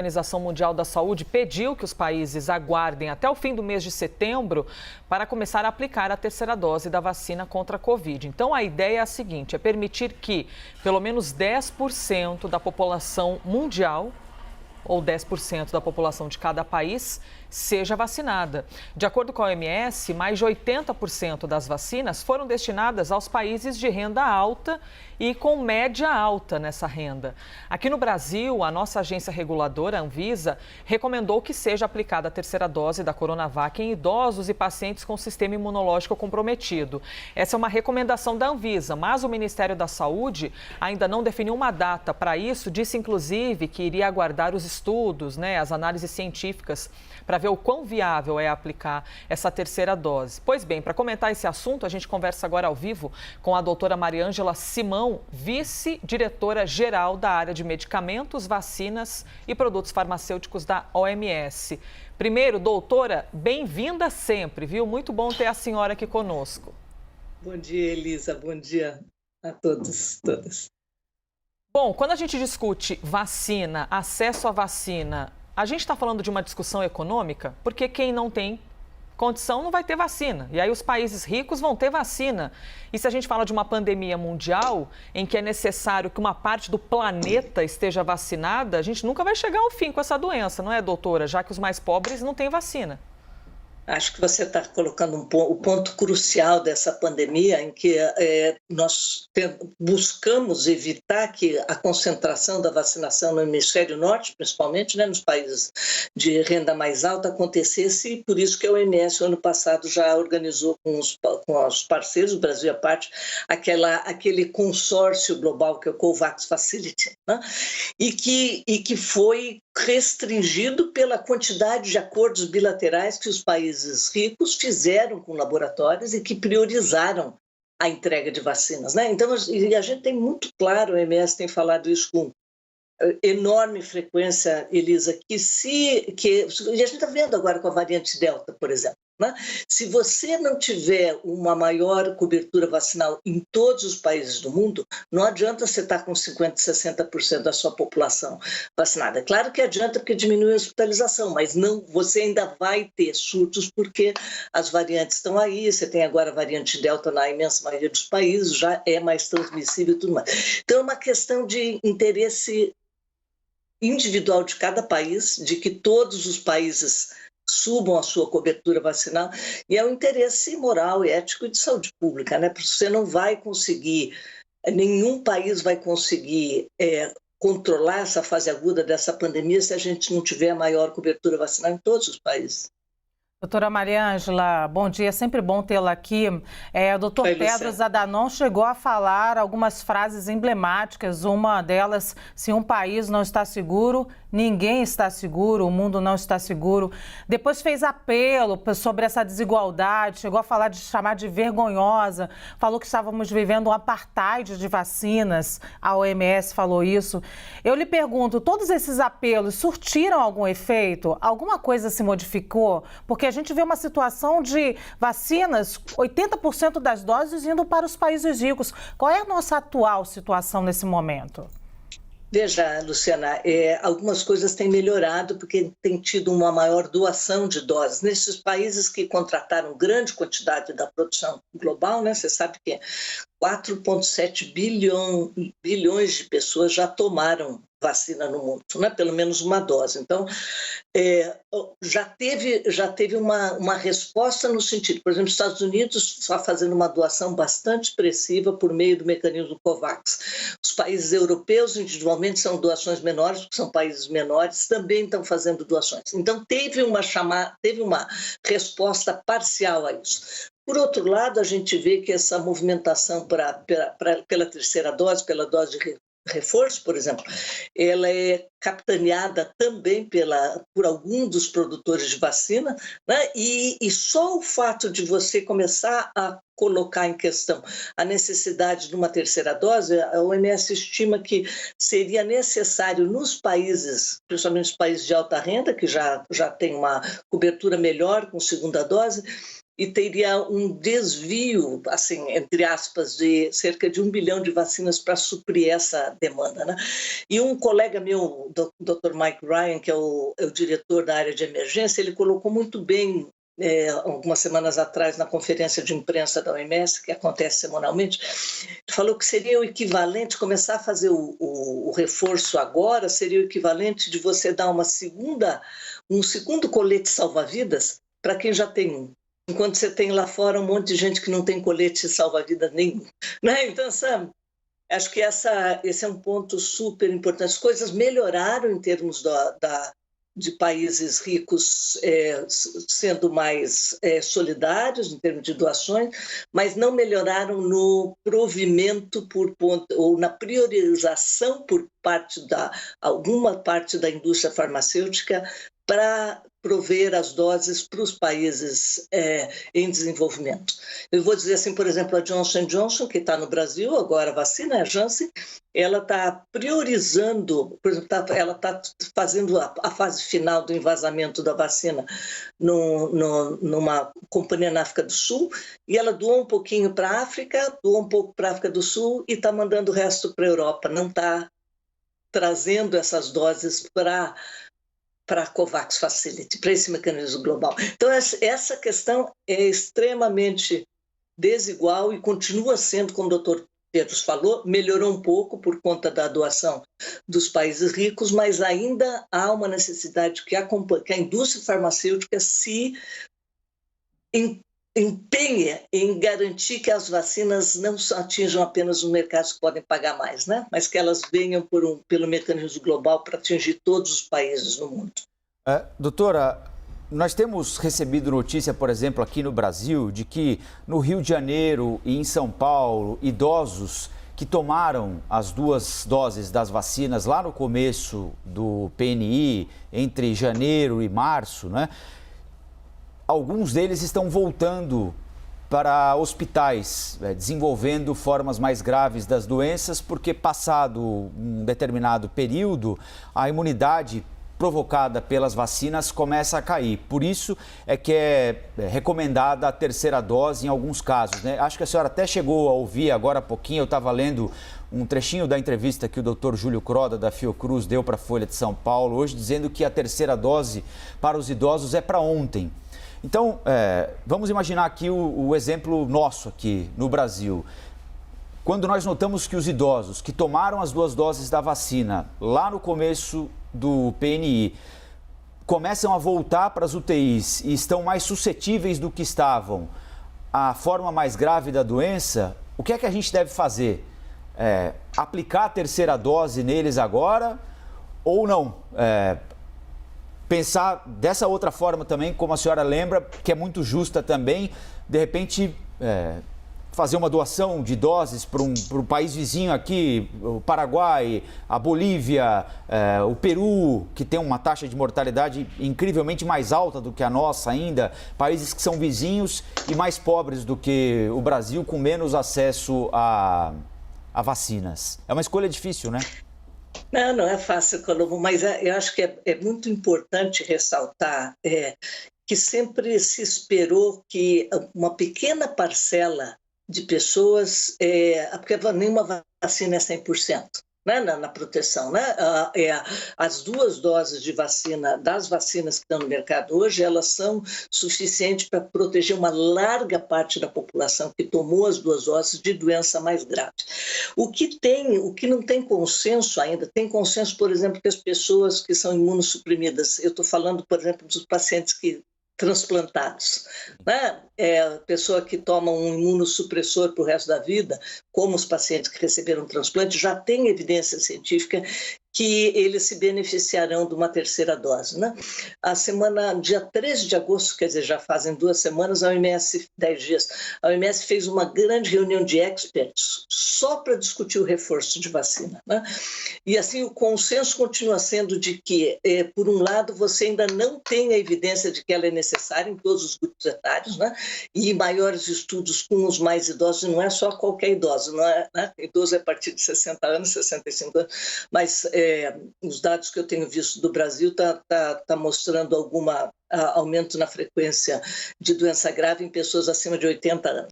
A Organização Mundial da Saúde pediu que os países aguardem até o fim do mês de setembro para começar a aplicar a terceira dose da vacina contra a Covid. Então, a ideia é a seguinte, é permitir que pelo menos 10% da população mundial, ou 10% da população de cada país, seja vacinada. De acordo com a OMS, mais de 80% das vacinas foram destinadas aos países de renda alta e com média alta nessa renda. Aqui no Brasil, a nossa agência reguladora, a Anvisa, recomendou que seja aplicada a terceira dose da Coronavac em idosos e pacientes com sistema imunológico comprometido. Essa é uma recomendação da Anvisa, mas o Ministério da Saúde ainda não definiu uma data para isso, disse inclusive que iria aguardar os estudos, as análises científicas, para ver o quão viável é aplicar essa terceira dose. Pois bem, para comentar esse assunto, a gente conversa agora ao vivo com a doutora Mariângela Simão, vice-diretora-geral da área de medicamentos, vacinas e produtos farmacêuticos da OMS. Primeiro, doutora, bem-vinda sempre, viu? Muito bom ter a senhora aqui conosco. Bom dia, Elisa. Bom dia a todos, todas. Bom, quando a gente discute vacina, acesso à vacina, a gente está falando de uma discussão econômica, porque quem não tem condição não vai ter vacina. E aí os países ricos vão ter vacina. E se a gente fala de uma pandemia mundial, em que é necessário que uma parte do planeta esteja vacinada, a gente nunca vai chegar ao fim com essa doença, não é, doutora? Já que os mais pobres não têm vacina. Acho que você está colocando o ponto crucial dessa pandemia, em que nós buscamos evitar que a concentração da vacinação no hemisfério norte, principalmente nos países de renda mais alta, acontecesse, e por isso que a OMS, ano passado, já organizou com os parceiros, o Brasil à parte, aquele consórcio global que é o COVAX Facility, e que foi restringido pela quantidade de acordos bilaterais que os países ricos fizeram com laboratórios e que priorizaram a entrega de vacinas, Então, a gente tem muito claro, a OMS tem falado isso com enorme frequência, Elisa, e a gente está vendo agora com a variante Delta, por exemplo, Se você não tiver uma maior cobertura vacinal em todos os países do mundo, não adianta você estar com 50%, 60% da sua população vacinada. É claro que adianta porque diminui a hospitalização, mas não, você ainda vai ter surtos porque as variantes estão aí, você tem agora a variante Delta na imensa maioria dos países, já é mais transmissível e tudo mais. Então é uma questão de interesse individual de cada país, de que todos os países subam a sua cobertura vacinal, e é um interesse moral, ético e de saúde pública, Porque você não vai conseguir, nenhum país vai conseguir controlar essa fase aguda dessa pandemia se a gente não tiver a maior cobertura vacinal em todos os países. Doutora Mariângela, bom dia, sempre bom tê-la aqui. O doutor Tedros Adhanom chegou a falar algumas frases emblemáticas, uma delas, se um país não está seguro, ninguém está seguro, o mundo não está seguro. Depois fez apelo sobre essa desigualdade, chegou a falar de chamar de vergonhosa, falou que estávamos vivendo um apartheid de vacinas, a OMS falou isso. Eu lhe pergunto, todos esses apelos surtiram algum efeito? Alguma coisa se modificou? Porque a gente vê uma situação de vacinas, 80% das doses indo para os países ricos. Qual é a nossa atual situação nesse momento? Veja, Luciana, algumas coisas têm melhorado porque tem tido uma maior doação de doses. Nesses países que contrataram grande quantidade da produção global, Você sabe que 4,7 bilhões de pessoas já tomaram vacina no mundo, Pelo menos uma dose. Então, já teve uma resposta no sentido, por exemplo, os Estados Unidos está fazendo uma doação bastante expressiva por meio do mecanismo COVAX. Os países europeus, individualmente, são doações menores, porque são países menores, também estão fazendo doações. Então, teve uma resposta parcial a isso. Por outro lado, a gente vê que essa movimentação pela terceira dose, pela dose de reforço, por exemplo, ela é capitaneada também por algum dos produtores de vacina, E só o fato de você começar a colocar em questão a necessidade de uma terceira dose, a OMS estima que seria necessário nos países, principalmente os países de alta renda, que já tem uma cobertura melhor com segunda dose, e teria um desvio, assim, entre aspas, de cerca de 1 bilhão de vacinas para suprir essa demanda, né? E um colega meu, o Dr. Mike Ryan, que é o diretor da área de emergência, ele colocou muito bem, algumas semanas atrás, na conferência de imprensa da OMS, que acontece semanalmente, ele falou que seria o equivalente, começar a fazer o reforço agora, seria o equivalente de você dar um segundo colete salva-vidas para quem já tem um. Enquanto você tem lá fora um monte de gente que não tem colete salva-vida nenhum, né? Então, sabe, acho que esse é um ponto super importante. As coisas melhoraram em termos de países ricos sendo mais solidários, em termos de doações, mas não melhoraram no provimento ou na priorização por alguma parte da indústria farmacêutica para prover as doses para os países em desenvolvimento. Eu vou dizer assim, por exemplo, a Johnson & Johnson, que está no Brasil, agora a vacina, a Janssen, ela está priorizando, por exemplo, ela está fazendo a fase final do envasamento da vacina numa companhia na África do Sul, e ela doou um pouquinho para a África, doou um pouco para a África do Sul e está mandando o resto para a Europa, não está trazendo essas doses para a COVAX Facility, para esse mecanismo global. Então, essa questão é extremamente desigual e continua sendo, como o doutor Tedros falou, melhorou um pouco por conta da doação dos países ricos, mas ainda há uma necessidade que a indústria farmacêutica se empenha em garantir que as vacinas não atinjam apenas os mercados que podem pagar mais, né? Mas que elas venham pelo mecanismo global para atingir todos os países no mundo. Doutora, nós temos recebido notícia, por exemplo, aqui no Brasil, de que no Rio de Janeiro e em São Paulo, idosos que tomaram as 2 doses das vacinas lá no começo do PNI, entre janeiro e março, né? Alguns deles estão voltando para hospitais, desenvolvendo formas mais graves das doenças, porque passado um determinado período, a imunidade provocada pelas vacinas começa a cair. Por isso é que é recomendada a 3ª dose em alguns casos, né? Acho que a senhora até chegou a ouvir agora há pouquinho, eu estava lendo um trechinho da entrevista que o Dr. Júlio Croda, da Fiocruz, deu para a Folha de São Paulo hoje, dizendo que a 3ª dose para os idosos é para ontem. Então, vamos imaginar aqui o exemplo nosso aqui no Brasil. Quando nós notamos que os idosos que tomaram as 2 doses da vacina lá no começo do PNI começam a voltar para as UTIs e estão mais suscetíveis do que estavam à forma mais grave da doença, o que é que a gente deve fazer? Aplicar a 3ª dose neles agora ou não? Pensar dessa outra forma também, como a senhora lembra, que é muito justa também, de repente fazer uma doação de doses para um país vizinho aqui, o Paraguai, a Bolívia, o Peru, que tem uma taxa de mortalidade incrivelmente mais alta do que a nossa ainda, países que são vizinhos e mais pobres do que o Brasil, com menos acesso a vacinas. É uma escolha difícil, né? Não é fácil, Colombo, mas eu acho que é muito importante ressaltar que sempre se esperou que uma pequena parcela de pessoas, porque nenhuma vacina é 100%, né, na proteção, né? As 2 doses de vacina, das vacinas que estão no mercado hoje, elas são suficientes para proteger uma larga parte da população que tomou as 2 doses de doença mais grave. O que não tem consenso ainda, tem consenso, por exemplo, que as pessoas que são imunossuprimidas, eu estou falando, por exemplo, dos pacientes transplantados, né? A pessoa que toma um imunossupressor para o resto da vida, como os pacientes que receberam transplante, já tem evidência científica que eles se beneficiarão de uma 3ª dose, né? Dia 13 de agosto, quer dizer, já fazem 2 semanas, a OMS, 10 dias, a OMS fez uma grande reunião de experts só para discutir o reforço de vacina, né? E assim, o consenso continua sendo de que, por um lado, você ainda não tem a evidência de que ela é necessária em todos os grupos etários, né? E maiores estudos com os mais idosos, não é só qualquer idoso, não é, né? Idoso é a partir de 60 anos, 65 anos, mas os dados que eu tenho visto do Brasil tá mostrando algum aumento na frequência de doença grave em pessoas acima de 80 anos.